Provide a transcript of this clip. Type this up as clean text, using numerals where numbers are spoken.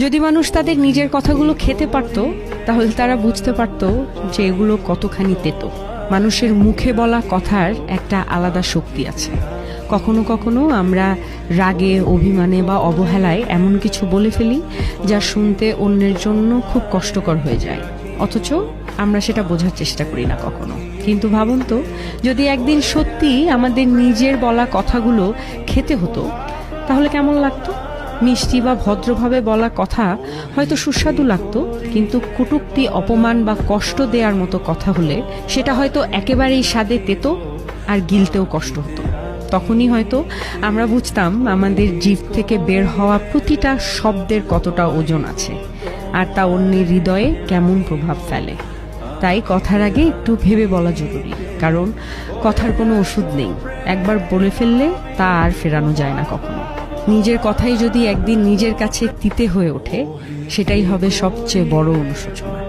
যদি মানুষ তাদের নিজের কথাগুলো খেতে পারত, তাহলে তারা বুঝতে পারত যে এগুলো কতখানি তেতো। মানুষের মুখে বলা কথার একটা আলাদা শক্তি আছে। কখনো কখনো আমরা রাগে, অভিমানে বা অবহেলায় এমন কিছু বলে ফেলি যা শুনতে অন্যের জন্য খুব কষ্টকর হয়ে যায়, অথচ আমরা সেটা বোঝার চেষ্টা করি না কখনো। কিন্তু ভাবুন তো, যদি একদিন সত্যি আমাদের নিজের বলা কথাগুলো খেতে হতো, তাহলে কেমন লাগতো? মিষ্টি বা ভদ্রভাবে বলা কথা হয়তো সুস্বাদু লাগতো, কিন্তু কটূক্তি, অপমান বা কষ্ট দেওয়ার মতো কথা হলে সেটা হয়তো একেবারেই স্বাদে তেতো আর গিলতেও কষ্ট হতো। তখনই হয়তো আমরা বুঝতাম আমাদের জিভ থেকে বের হওয়া প্রতিটা শব্দের কতটা ওজন আছে, আর তা অন্যের হৃদয়ে কেমন প্রভাব ফেলে। তাই কথার আগে একটু ভেবে বলা জরুরি, কারণ কথার কোনো ওষুধ নেই। একবার বলে ফেললে তা আর ফেরানো যায় না কখনো। নিজের কথাই যদি একদিন নিজের কাছে তিতে হয়ে ওঠে, সেটাই হবে সবচেয়ে বড় অনুশোচনা।